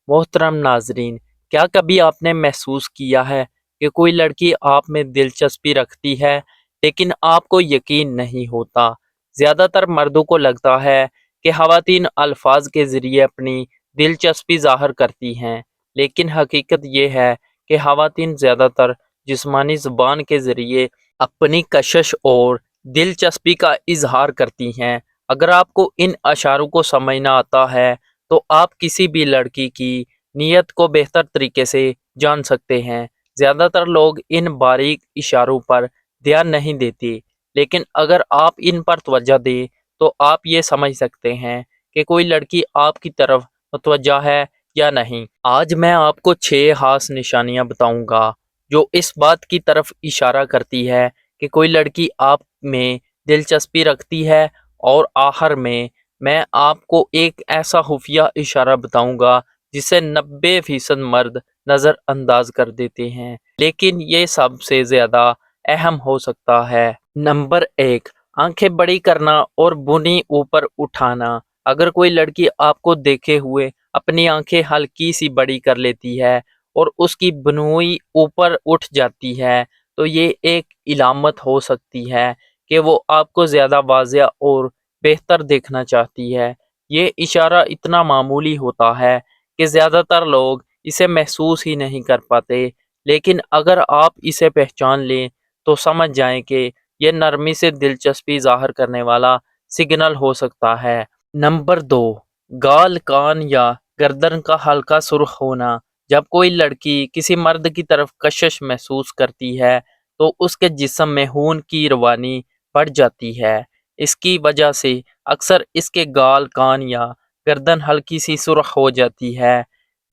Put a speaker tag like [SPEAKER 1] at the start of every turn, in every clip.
[SPEAKER 1] मोहतरम नाजरीन, क्या कभी आपने महसूस किया है कि कोई लड़की आप में दिलचस्पी रखती है लेकिन आपको यकीन नहीं होता। ज़्यादातर मर्दों को लगता है कि ख़वातीन अल्फाज के ज़रिए अपनी दिलचस्पी ज़ाहिर करती हैं, लेकिन हकीकत ये है कि ख़वातीन ज़्यादातर जिस्मानी ज़ुबान के ज़रिए अपनी कशिश और दिलचस्पी का इजहार करती हैं। अगर आपको इन अशारों को समझना आता है तो आप किसी भी लड़की की नीयत को बेहतर तरीके से जान सकते हैं। ज़्यादातर लोग इन बारीक इशारों पर ध्यान नहीं देते, लेकिन अगर आप इन पर तवज्जो दें तो आप ये समझ सकते हैं कि कोई लड़की आपकी तरफ मुतवज्जा है या नहीं। आज मैं आपको 6 खास निशानियां बताऊंगा जो इस बात की तरफ इशारा करती है कि कोई लड़की आप में दिलचस्पी रखती है। और आखिर में मैं आपको एक ऐसा खुफिया इशारा बताऊंगा जिसे 90% मर्द नज़रअंदाज कर देते हैं, लेकिन ये सबसे ज़्यादा अहम हो सकता है। नंबर 1, आंखें बड़ी करना और बुनी ऊपर उठाना। अगर कोई लड़की आपको देखे हुए अपनी आंखें हल्की सी बड़ी कर लेती है और उसकी बुनुई ऊपर उठ जाती है, तो ये एक इलामत हो सकती है कि वो आपको ज़्यादा वाज़ेह और बेहतर देखना चाहती है। ये इशारा इतना मामूली होता है कि ज़्यादातर लोग इसे महसूस ही नहीं कर पाते, लेकिन अगर आप इसे पहचान लें तो समझ जाएं कि यह नरमी से दिलचस्पी ज़ाहिर करने वाला सिग्नल हो सकता है। नंबर 2, गाल, कान या गर्दन का हल्का सुर्ख होना। जब कोई लड़की किसी मर्द की तरफ कशिश महसूस करती है तो उसके जिस्म में खून की रवानी बढ़ जाती है। इसकी वजह से अक्सर इसके गाल, कान या गर्दन हल्की सी सुर्ख हो जाती है।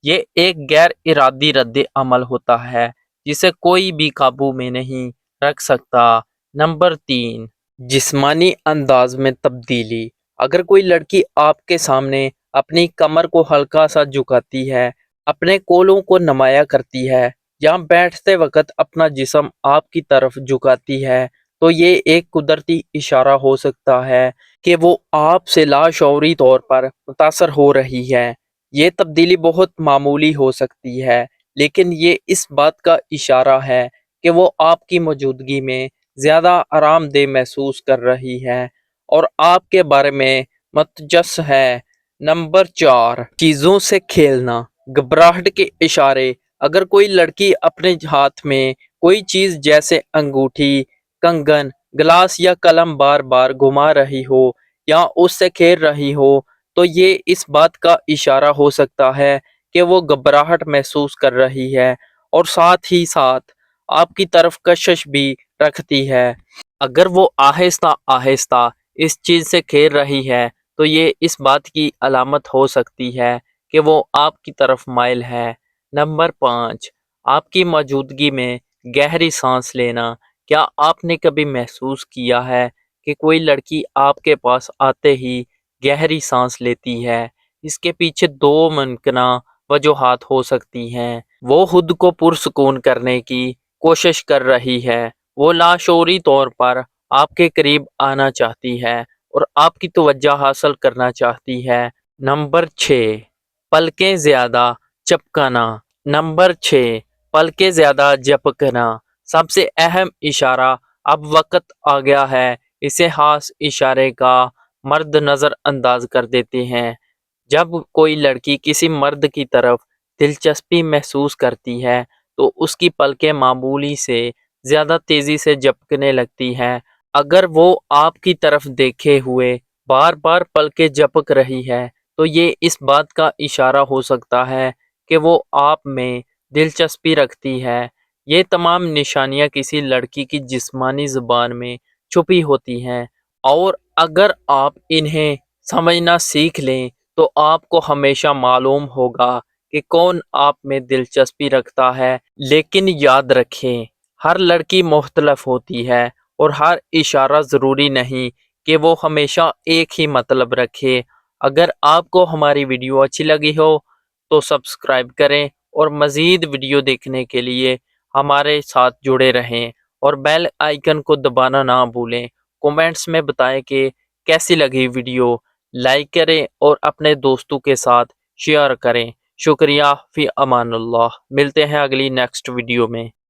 [SPEAKER 1] ये एक गैर इरादी रद्द अमल होता है जिसे कोई भी काबू में नहीं रख सकता। नंबर 3, जिस्मानी अंदाज में तब्दीली। अगर कोई लड़की आपके सामने अपनी कमर को हल्का सा झुकाती है, अपने कोलों को नुमाया करती है या बैठते वक्त अपना जिस्म आपकी तरफ झुकाती है, तो ये एक कुदरती इशारा हो सकता है कि वो आपसे लाशऊरी तौर पर मुतासर हो रही है। ये तब्दीली बहुत मामूली हो सकती है, लेकिन ये इस बात का इशारा है कि वो आपकी मौजूदगी में ज़्यादा आरामदेह महसूस कर रही है और आपके बारे में मतजस है। नंबर 4, चीज़ों से खेलना, घबराहट के इशारे। अगर कोई लड़की अपने हाथ में कोई चीज़ जैसे अंगूठी, कंगन, ग्लास या कलम बार बार घुमा रही हो या उससे खेल रही हो, तो ये इस बात का इशारा हो सकता है कि वो घबराहट महसूस कर रही है और साथ ही साथ आपकी तरफ कशिश भी रखती है। अगर वो आहिस्ता आहिस्ता इस चीज़ से खेल रही है तो ये इस बात की अलामत हो सकती है कि वो आपकी तरफ माइल है। नंबर 5, आपकी मौजूदगी में गहरी सांस लेना। क्या आपने कभी महसूस किया है कि कोई लड़की आपके पास आते ही गहरी सांस लेती है? इसके पीछे दो मुमकिन वजूहात हो सकती हैं। वो खुद को पुरसुकून करने की कोशिश कर रही है, वो लाशऊरी तौर पर आपके करीब आना चाहती है और आपकी तवज्जो हासिल करना चाहती है। नंबर 6, पलकें ज़्यादा चपकाना। नंबर 6, पलकें ज़्यादा झपकना। सबसे अहम इशारा अब वक्त आ गया है। इसे खास इशारे का मर्द नज़रअंदाज कर देते हैं। जब कोई लड़की किसी मर्द की तरफ दिलचस्पी महसूस करती है तो उसकी पलकें मामूली से ज़्यादा तेज़ी से झपकने लगती हैं। अगर वो आपकी तरफ देखे हुए बार बार पलकें झपक रही है तो ये इस बात का इशारा हो सकता है कि वो आप में दिलचस्पी रखती है। ये तमाम निशानियां किसी लड़की की जिस्मानी ज़ुबान में छुपी होती हैं, और अगर आप इन्हें समझना सीख लें तो आपको हमेशा मालूम होगा कि कौन आप में दिलचस्पी रखता है। लेकिन याद रखें, हर लड़की मुख्तलिफ होती है और हर इशारा ज़रूरी नहीं कि वो हमेशा एक ही मतलब रखे। अगर आपको हमारी वीडियो अच्छी लगी हो तो सब्सक्राइब करें और मज़ीद वीडियो देखने के लिए हमारे साथ जुड़े रहें और बेल आइकन को दबाना ना भूलें। कमेंट्स में बताएं कि कैसी लगी वीडियो, लाइक करें और अपने दोस्तों के साथ शेयर करें। شکریہ، فی امان اللہ، ملتے ہیں اگلی نیکسٹ ویڈیو میں۔